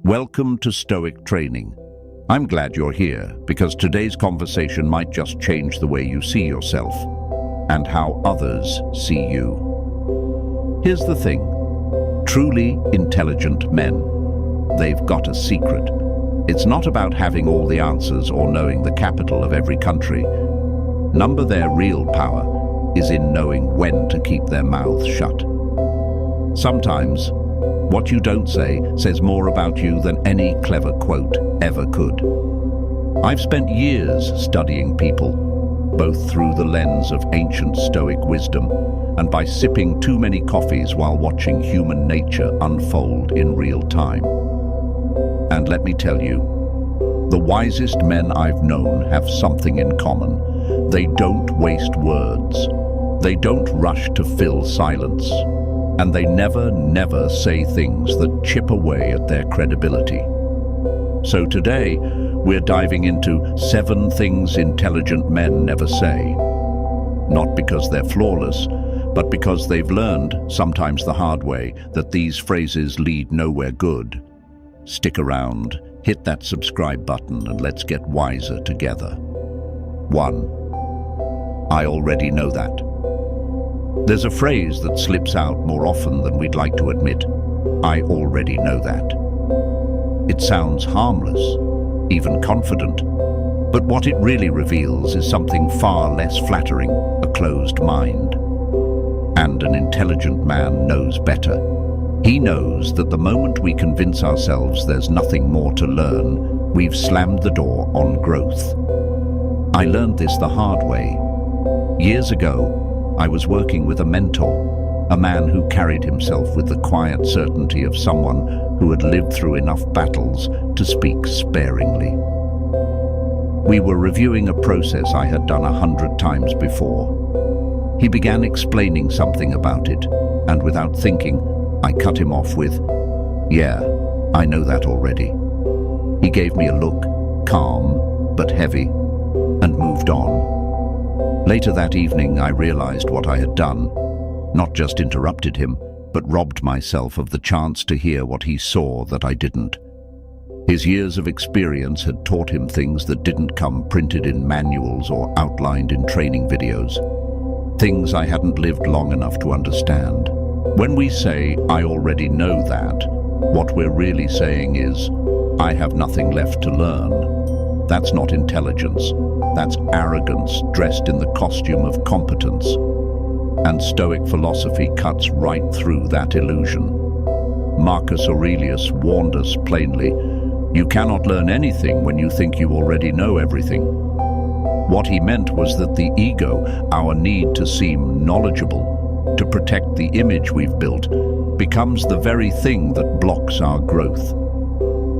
Welcome to Stoic Training. I'm glad you're here because today's conversation might just change the way you see yourself and how others see you. Here's the thing. Truly intelligent men, they've got a secret. It's not about having all the answers or knowing the capital of every country. Their real power is in knowing when to keep their mouths shut. Sometimes, what you don't say says more about you than any clever quote ever could. I've spent years studying people, both through the lens of ancient Stoic wisdom and by sipping too many coffees while watching human nature unfold in real time. And let me tell you, the wisest men I've known have something in common. They don't waste words. They don't rush to fill silence. And they never say things that chip away at their credibility. So today, we're diving into 7 things intelligent men never say. Not because they're flawless, but because they've learned, sometimes the hard way, that these phrases lead nowhere good. Stick around, hit that subscribe button, and let's get wiser together. 1. I already know that. There's a phrase that slips out more often than we'd like to admit. I already know that. It sounds harmless, even confident, but what it really reveals is something far less flattering, a closed mind. And an intelligent man knows better. He knows that the moment we convince ourselves there's nothing more to learn, we've slammed the door on growth. I learned this the hard way. Years ago, I was working with a mentor, a man who carried himself with the quiet certainty of someone who had lived through enough battles to speak sparingly. We were reviewing a process I had done 100 times before. He began explaining something about it, and without thinking, I cut him off with, "Yeah, I know that already." He gave me a look, calm but heavy, and moved on. Later that evening, I realized what I had done. Not just interrupted him, but robbed myself of the chance to hear what he saw that I didn't. His years of experience had taught him things that didn't come printed in manuals or outlined in training videos. Things I hadn't lived long enough to understand. When we say, "I already know that," what we're really saying is, "I have nothing left to learn." That's not intelligence. That's arrogance dressed in the costume of competence. And Stoic philosophy cuts right through that illusion. Marcus Aurelius warned us plainly, "You cannot learn anything when you think you already know everything." What he meant was that the ego, our need to seem knowledgeable, to protect the image we've built, becomes the very thing that blocks our growth.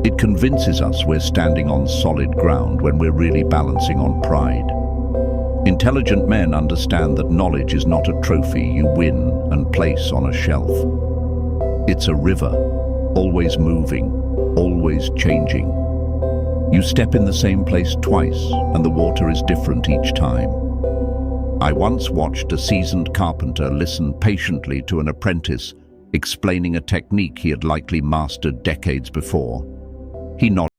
It convinces us we're standing on solid ground when we're really balancing on pride. Intelligent men understand that knowledge is not a trophy you win and place on a shelf. It's a river, always moving, always changing. You step in the same place twice, and the water is different each time. I once watched a seasoned carpenter listen patiently to an apprentice explaining a technique he had likely mastered decades before. He nodded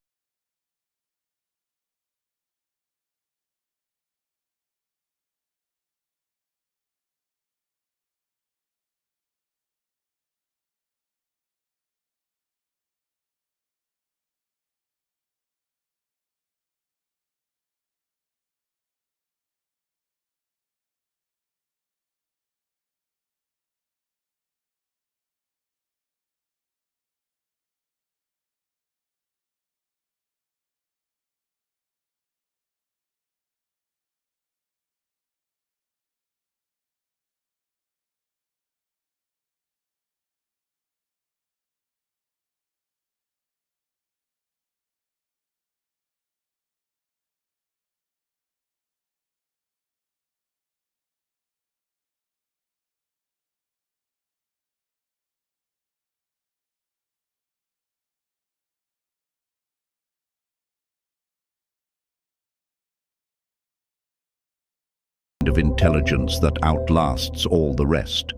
of intelligence that outlasts all the rest.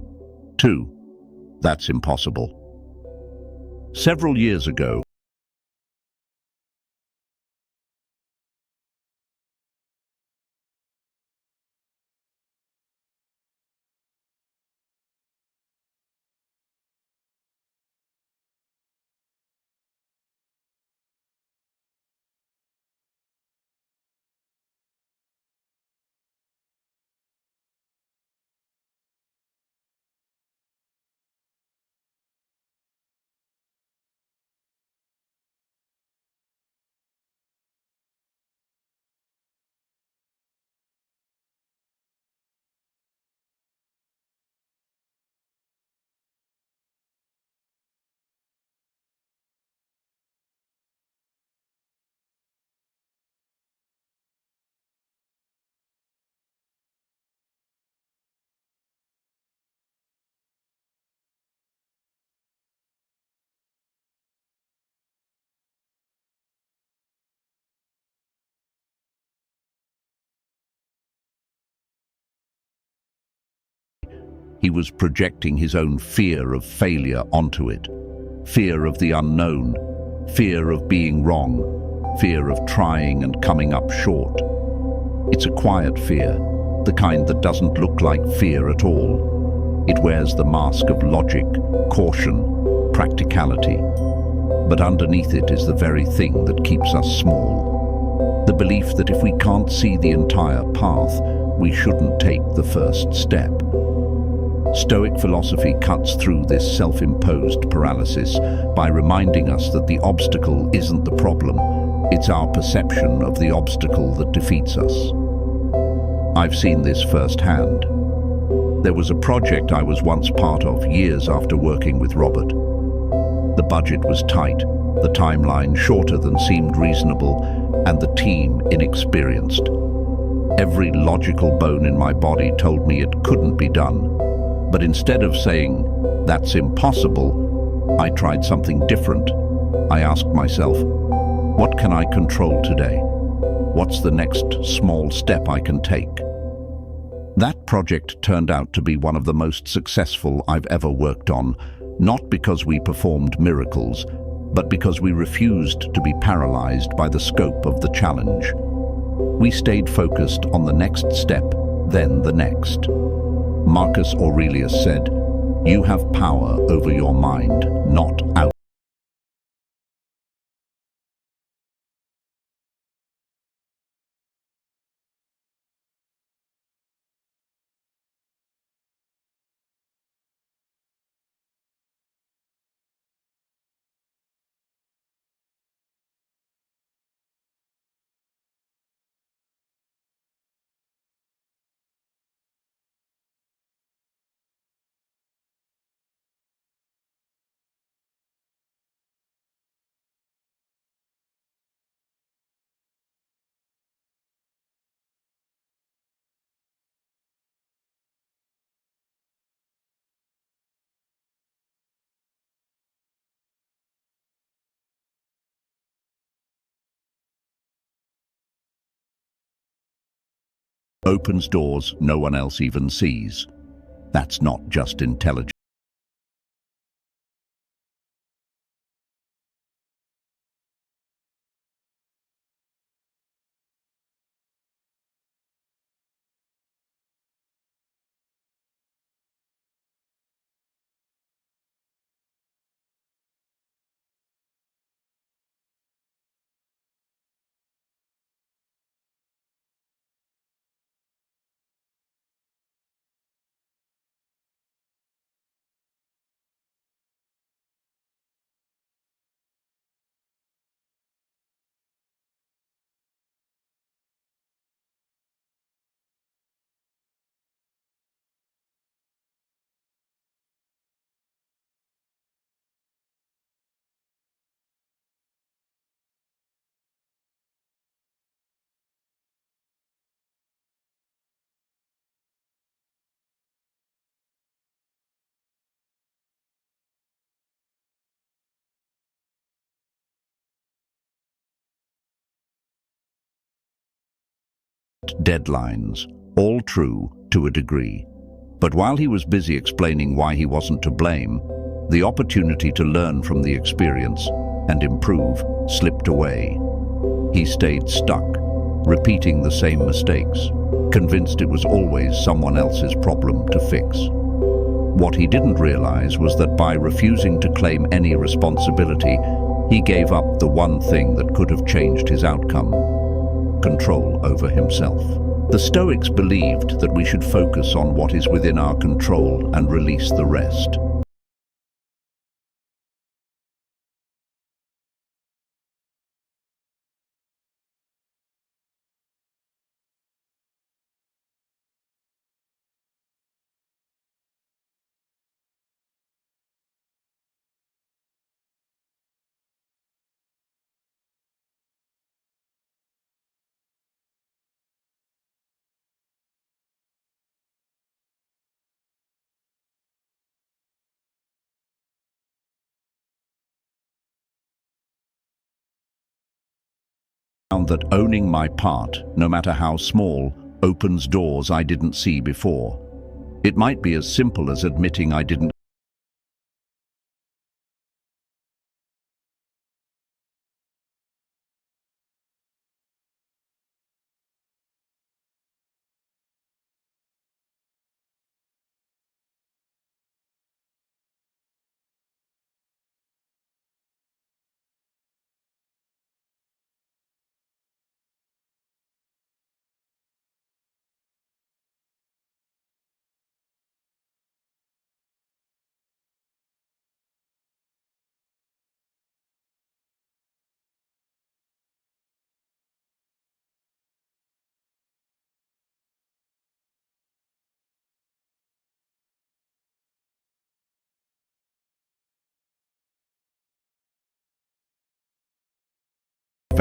2. That's impossible. Several years ago, He was projecting his own fear of failure onto it. Fear of the unknown, fear of being wrong, fear of trying and coming up short. It's a quiet fear, the kind that doesn't look like fear at all. It wears the mask of logic, caution, practicality. But underneath it is the very thing that keeps us small. The belief that if we can't see the entire path, we shouldn't take the first step. Stoic philosophy cuts through this self-imposed paralysis by reminding us that the obstacle isn't the problem, it's our perception of the obstacle that defeats us. I've seen this firsthand. There was a project I was once part of years after working with Robert. The budget was tight, the timeline shorter than seemed reasonable, and the team inexperienced. Every logical bone in my body told me it couldn't be done. But instead of saying, "That's impossible," I tried something different. I asked myself, what can I control today? What's the next small step I can take? That project turned out to be one of the most successful I've ever worked on, not because we performed miracles, but because we refused to be paralyzed by the scope of the challenge. We stayed focused on the next step, then the next. Marcus Aurelius said, "You have power over your mind, not out." Opens doors no one else even sees. That's not just intelligence. Deadlines, all true to a degree. But while he was busy explaining why he wasn't to blame, the opportunity to learn from the experience and improve slipped away. He stayed stuck, repeating the same mistakes, convinced it was always someone else's problem to fix. What he didn't realize was that by refusing to claim any responsibility, he gave up the one thing that could have changed his outcome: control over himself. The Stoics believed that we should focus on what is within our control and release the rest. Found that owning my part, no matter how small, opens doors I didn't see before. It might be as simple as admitting I didn't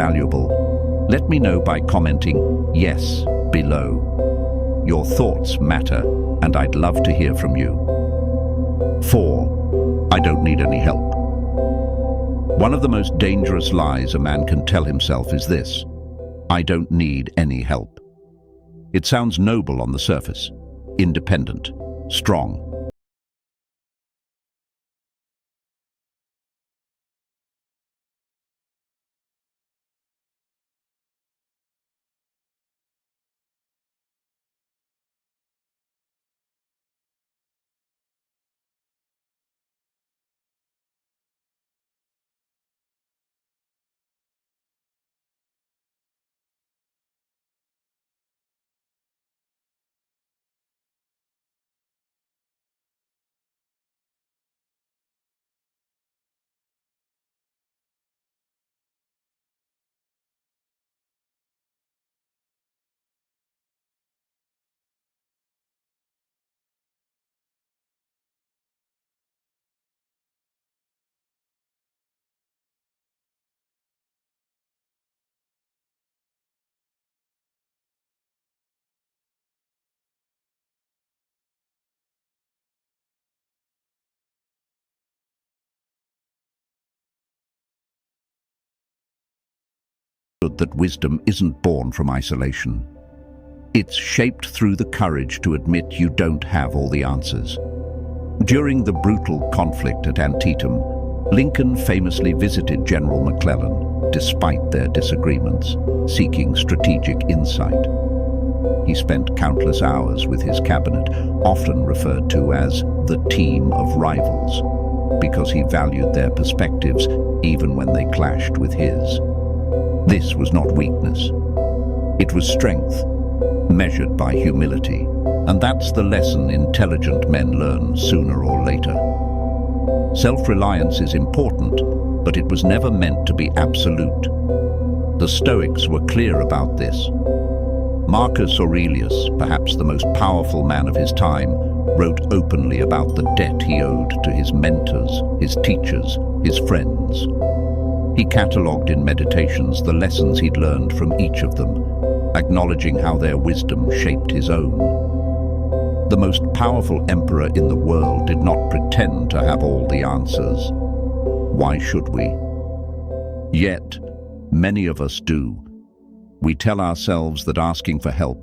valuable? Let me know by commenting yes below. Your thoughts matter, and I'd love to hear from you. 4. I don't need any help. One of the most dangerous lies a man can tell himself is this: I don't need any help. It sounds noble on the surface, independent, strong. That wisdom isn't born from isolation. It's shaped through the courage to admit you don't have all the answers. During the brutal conflict at Antietam, Lincoln famously visited General McClellan, despite their disagreements, seeking strategic insight. He spent countless hours with his cabinet, often referred to as the team of rivals, because he valued their perspectives even when they clashed with his. This was not weakness. It was strength, measured by humility. And that's the lesson intelligent men learn sooner or later. Self-reliance is important, but it was never meant to be absolute. The Stoics were clear about this. Marcus Aurelius, perhaps the most powerful man of his time, wrote openly about the debt he owed to his mentors, his teachers, his friends. He catalogued in Meditations the lessons he'd learned from each of them, acknowledging how their wisdom shaped his own. The most powerful emperor in the world did not pretend to have all the answers. Why should we? Yet, many of us do. We tell ourselves that asking for help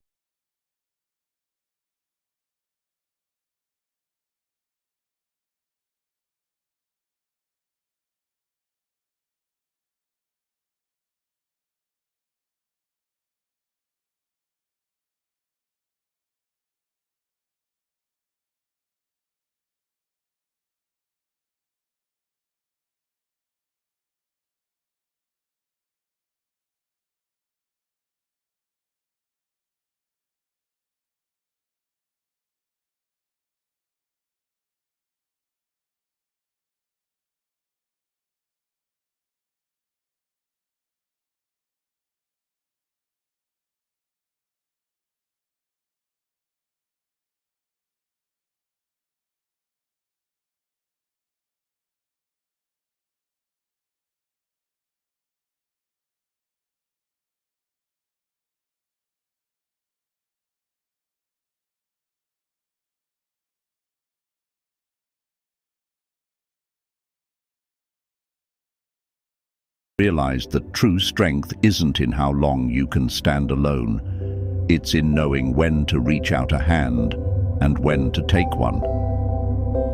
realized that true strength isn't in how long you can stand alone. It's in knowing when to reach out a hand and when to take one.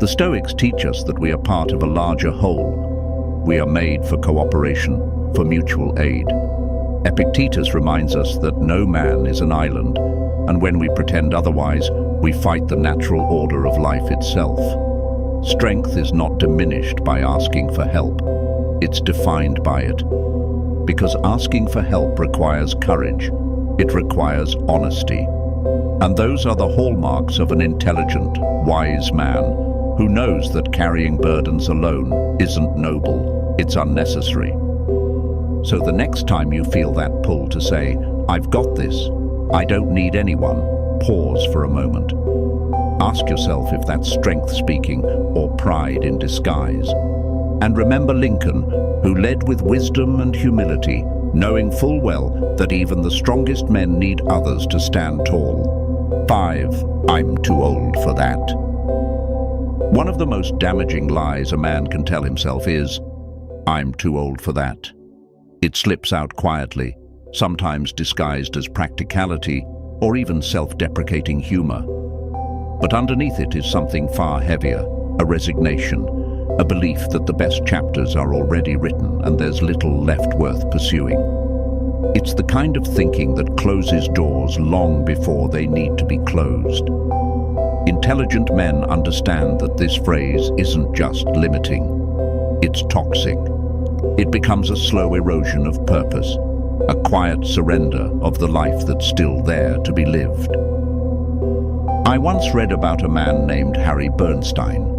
The Stoics teach us that we are part of a larger whole. We are made for cooperation, for mutual aid. Epictetus reminds us that no man is an island, and when we pretend otherwise, we fight the natural order of life itself. Strength is not diminished by asking for help. It's defined by it. Because asking for help requires courage. It requires honesty. And those are the hallmarks of an intelligent, wise man who knows that carrying burdens alone isn't noble, it's unnecessary. So the next time you feel that pull to say, "I've got this, I don't need anyone," pause for a moment. Ask yourself if that's strength speaking or pride in disguise. And remember Lincoln, who led with wisdom and humility, knowing full well that even the strongest men need others to stand tall. 5. I'm too old for that. One of the most damaging lies a man can tell himself is, "I'm too old for that." It slips out quietly, sometimes disguised as practicality or even self-deprecating humor. But underneath it is something far heavier, a resignation, a belief that the best chapters are already written and there's little left worth pursuing. It's the kind of thinking that closes doors long before they need to be closed. Intelligent men understand that this phrase isn't just limiting, it's toxic. It becomes a slow erosion of purpose, a quiet surrender of the life that's still there to be lived. I once read about a man named Harry Bernstein.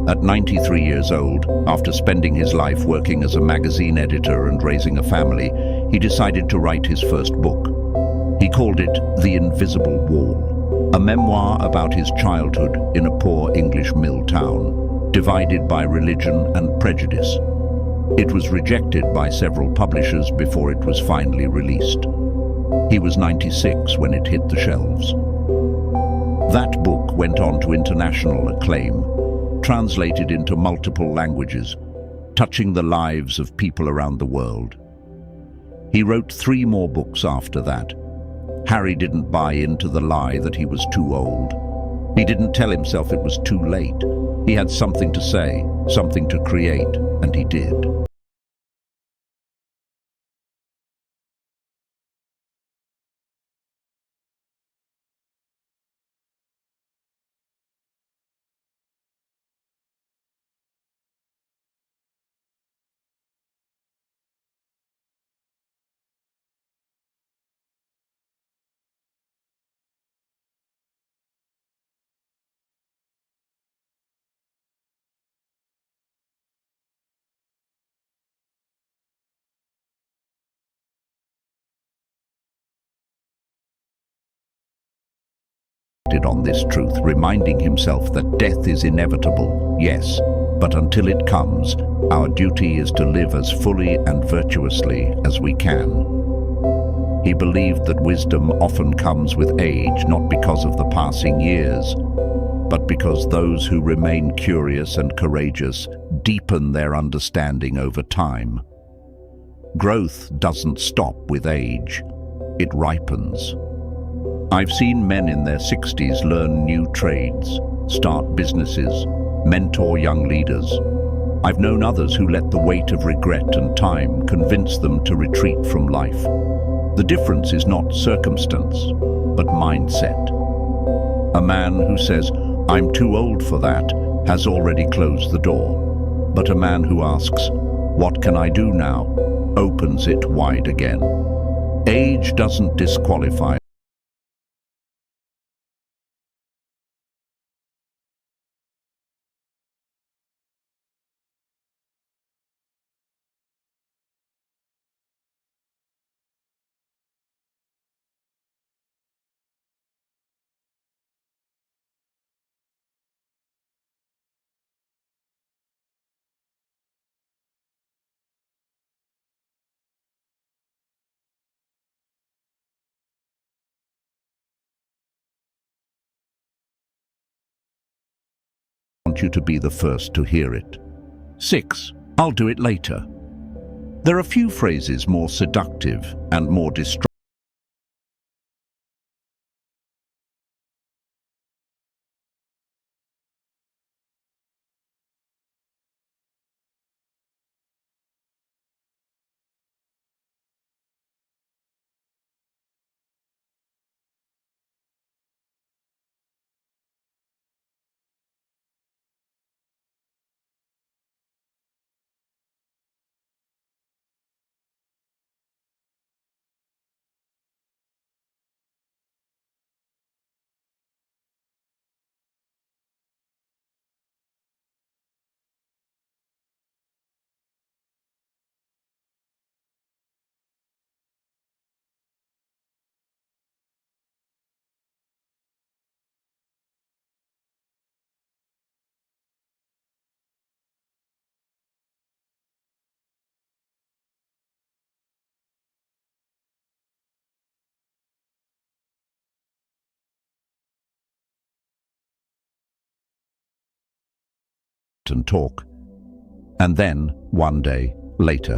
At 93 years old, after spending his life working as a magazine editor and raising a family, he decided to write his first book. He called it The Invisible Wall, a memoir about his childhood in a poor English mill town, divided by religion and prejudice. It was rejected by several publishers before it was finally released. He was 96 when it hit the shelves. That book went on to international acclaim, translated into multiple languages, touching the lives of people around the world. He wrote 3 more books after that. Harry didn't buy into the lie that he was too old. He didn't tell himself it was too late. He had something to say, something to create, and he did. On this truth, reminding himself that death is inevitable, yes, but until it comes, our duty is to live as fully and virtuously as we can. He believed that wisdom often comes with age, not because of the passing years, but because those who remain curious and courageous deepen their understanding over time. Growth doesn't stop with age, it ripens. I've seen men in their 60s learn new trades, start businesses, mentor young leaders. I've known others who let the weight of regret and time convince them to retreat from life. The difference is not circumstance, but mindset. A man who says, "I'm too old for that," has already closed the door. But a man who asks, "What can I do now?" opens it wide again. Age doesn't disqualify. You to be the first to hear it. 6. I'll do it later. There are few phrases more seductive and more destructive sit and talk. And then, one day, later,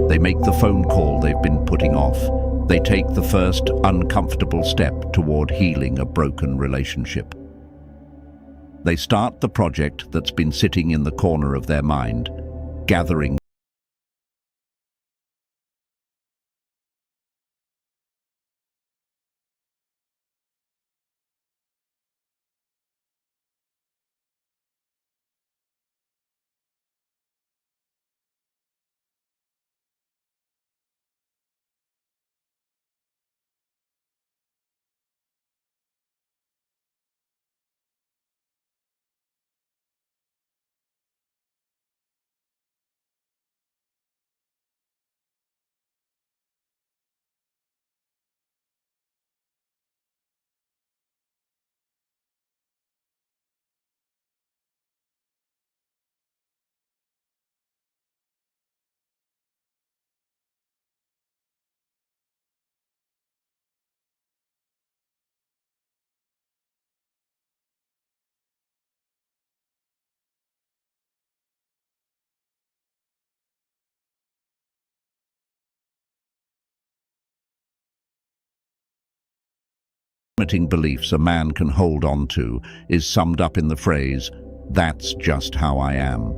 they make the phone call they've been putting off. They take the first uncomfortable step toward healing a broken relationship. They start the project that's been sitting in the corner of their mind, gathering limiting beliefs a man can hold on to is summed up in the phrase, "That's just how I am."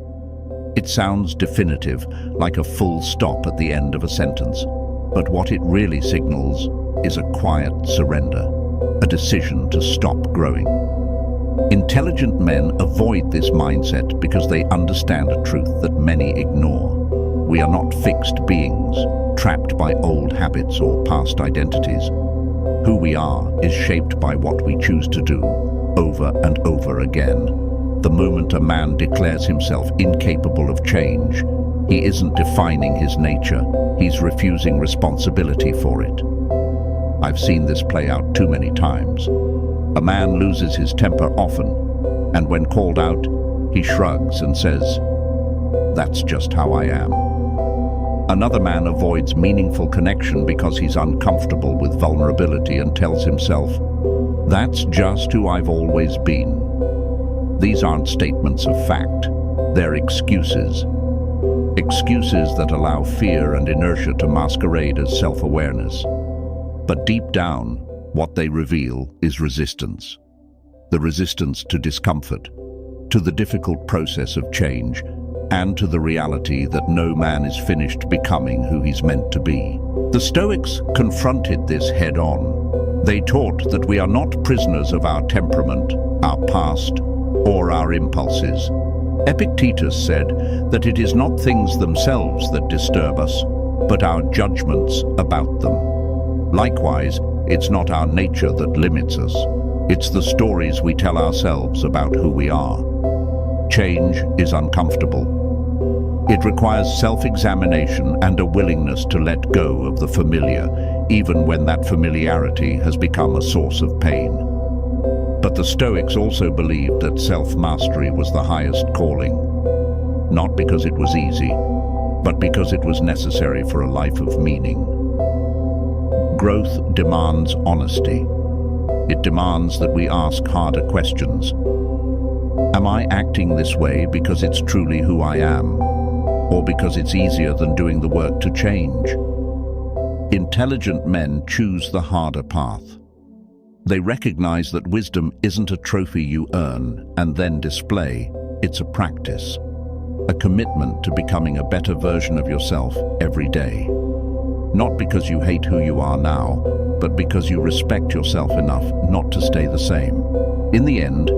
It sounds definitive, like a full stop at the end of a sentence, but what it really signals is a quiet surrender, a decision to stop growing. Intelligent men avoid this mindset because they understand a truth that many ignore. We are not fixed beings, trapped by old habits or past identities. Who we are is shaped by what we choose to do, over and over again. The moment a man declares himself incapable of change, he isn't defining his nature, he's refusing responsibility for it. I've seen this play out too many times. A man loses his temper often, and when called out, he shrugs and says, "That's just how I am." Another man avoids meaningful connection because he's uncomfortable with vulnerability and tells himself, "That's just who I've always been." These aren't statements of fact, they're excuses. Excuses that allow fear and inertia to masquerade as self-awareness. But deep down, what they reveal is resistance. The resistance to discomfort, to the difficult process of change, and to the reality that no man is finished becoming who he's meant to be. The Stoics confronted this head-on. They taught that we are not prisoners of our temperament, our past, or our impulses. Epictetus said that it is not things themselves that disturb us, but our judgments about them. Likewise, it's not our nature that limits us. It's the stories we tell ourselves about who we are. Change is uncomfortable. It requires self-examination and a willingness to let go of the familiar, even when that familiarity has become a source of pain. But the Stoics also believed that self-mastery was the highest calling, not because it was easy, but because it was necessary for a life of meaning. Growth demands honesty. It demands that we ask harder questions. Am I acting this way because it's truly who I am, or because it's easier than doing the work to change? Intelligent men choose the harder path. They recognize that wisdom isn't a trophy you earn and then display. It's a practice, a commitment to becoming a better version of yourself every day. Not because you hate who you are now, but because you respect yourself enough not to stay the same. In the end,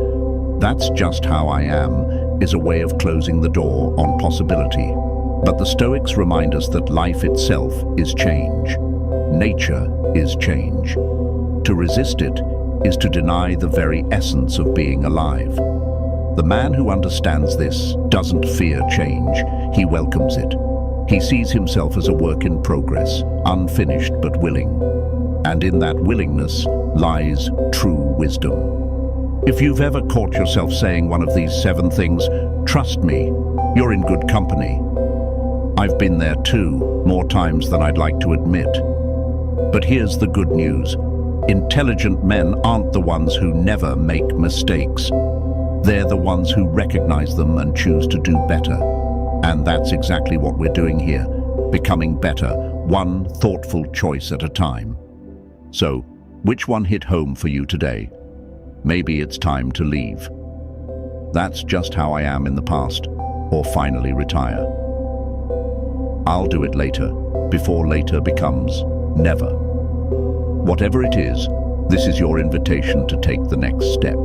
"That's just how I am" is a way of closing the door on possibility. But the Stoics remind us that life itself is change. Nature is change. To resist it is to deny the very essence of being alive. The man who understands this doesn't fear change, he welcomes it. He sees himself as a work in progress, unfinished but willing. And in that willingness lies true wisdom. If you've ever caught yourself saying one of these 7 things, trust me, you're in good company. I've been there too, more times than I'd like to admit. But here's the good news. Intelligent men aren't the ones who never make mistakes. They're the ones who recognize them and choose to do better. And that's exactly what we're doing here, becoming better, one thoughtful choice at a time. So, which one hit home for you today? Maybe it's time to leave. That's just how I am in the past, or finally retire. I'll do it later, before later becomes never. Whatever it is, this is your invitation to take the next step.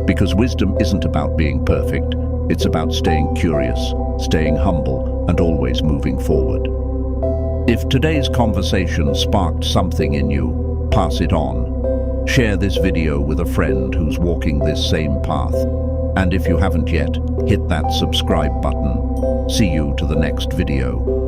Because wisdom isn't about being perfect, it's about staying curious, staying humble, and always moving forward. If today's conversation sparked something in you, pass it on. Share this video with a friend who's walking this same path. And if you haven't yet, hit that subscribe button. See you to the next video.